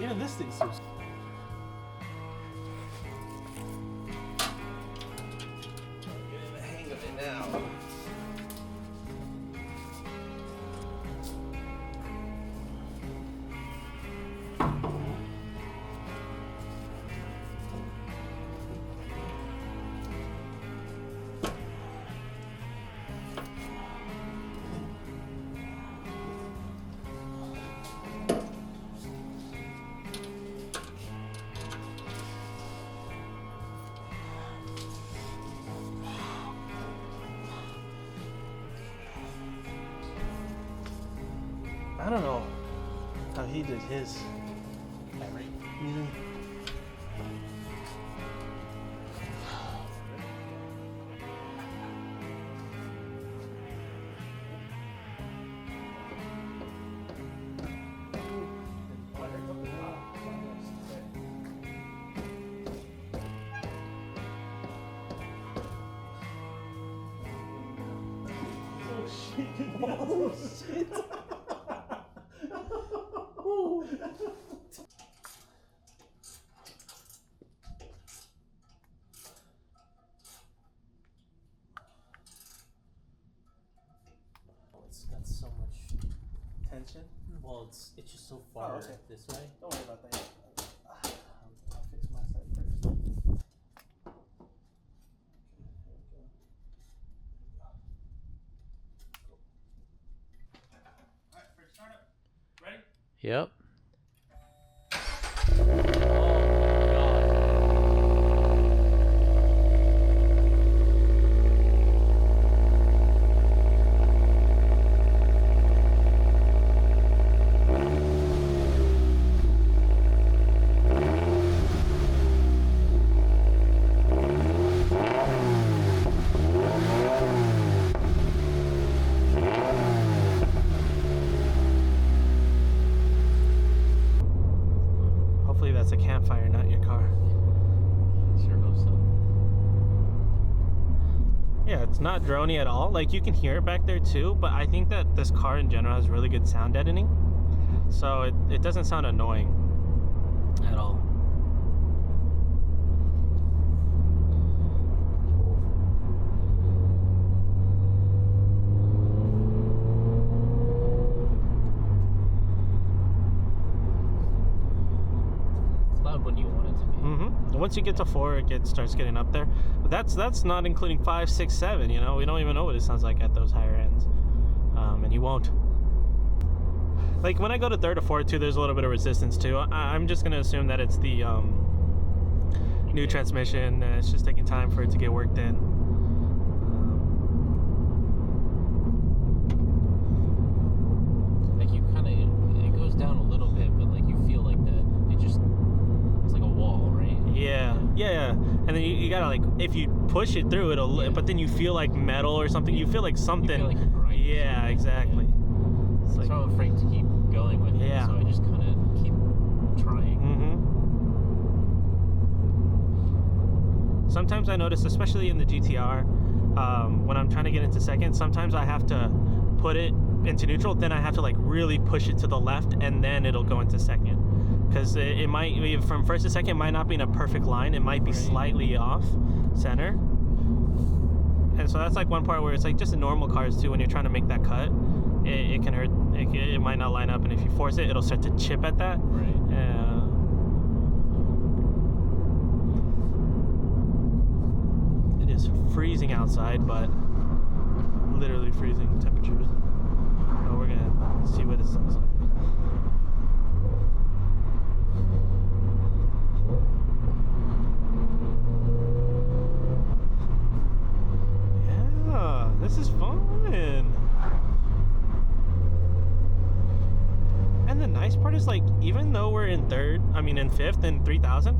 Even this thing's so. Getting the hang of it now. I don't know how he did his. Oh shit! It's got so much tension. Well, it's just so far this way. Don't worry about that. I'll fix my side first. Alright, first start up. Ready? Yep. That's a campfire, not your car. Sure hope so. Yeah, it's not droney at all. Like, you can hear it back there too, but I think that this car in general has really good sound deadening. So it doesn't sound annoying at all. When you want it to be. Once you get to 4, it starts getting up there. But that's not including 5, 6, 7. You know, we don't even know what it sounds like at those higher ends, and you won't. Like when I go to 3rd or 4th too, there's a little bit of resistance too. I'm just gonna assume that it's the new transmission. And it's just taking time for it to get worked in. Like you kind of, it goes down a little bit, but like you feel like that. It's like a wall, right? Yeah. And then you gotta, like, if you push it through, it'll. Yeah. But then you feel like metal or something. You feel like something. You feel like you're grinding. Yeah, exactly. Yeah. It's like, so I'm afraid to keep going with it. Yeah. So I just kind of keep trying. Sometimes I notice, especially in the GTR, when I'm trying to get into second, sometimes I have to put it into neutral, then I have to like really push it to the left, and then it'll go into second. Because it might, from first to second, it might not be in a perfect line. It might be slightly off center. And so that's like one part where it's like just in normal cars too, when you're trying to make that cut, it can hurt. It might not line up, and if you force it, it'll start to chip at that. Right. It is freezing outside, but literally freezing temperatures. So we're gonna see what it sounds like. Yeah, this is fun. nice part is like, even though we're in fifth and 3000,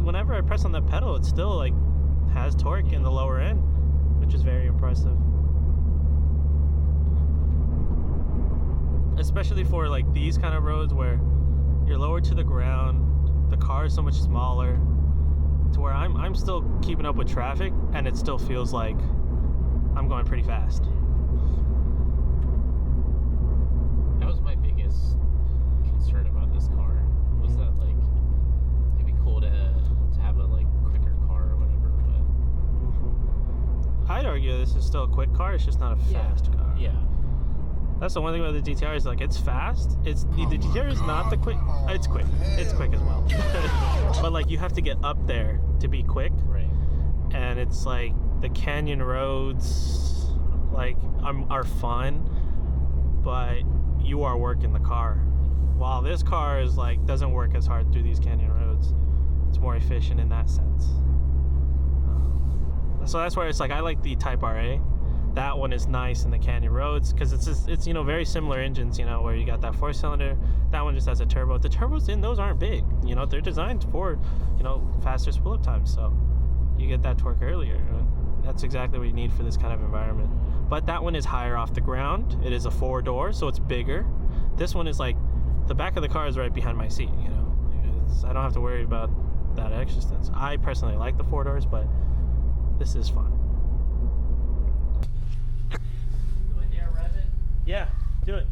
whenever I press on the pedal, it still like has torque in the lower end, which is very impressive. Especially for like these kind of roads where you're lower to the ground, the car is so much smaller, to where I'm still keeping up with traffic, and it still feels like I'm going pretty fast. That was my biggest concern about this car, was that like it'd be cool to have a like quicker car or whatever, but I'd argue this is still a quick car, it's just not a fast car. yeah. That's the one thing about the GTR is like, it's fast. The GTR is not the quick. It's quick. It's quick as well. But like, you have to get up there to be quick. Right. And it's like the canyon roads, like are fun, but you are working the car. While this car is like doesn't work as hard through these canyon roads. It's more efficient in that sense. So that's why it's like I like the Type RA. That one is nice in the canyon roads because it's very similar engines, where you got that 4-cylinder. That one just has a turbo. The turbos in those aren't big, they're designed for faster spool up times, so you get that torque earlier. That's exactly what you need for this kind of environment. But that one is higher off the ground. It is a 4-door, so it's bigger. This one is like the back of the car is right behind my seat. I don't have to worry about that extra distance. I personally like the 4 doors, but this is fun. Do I dare rev it? Yeah, do it.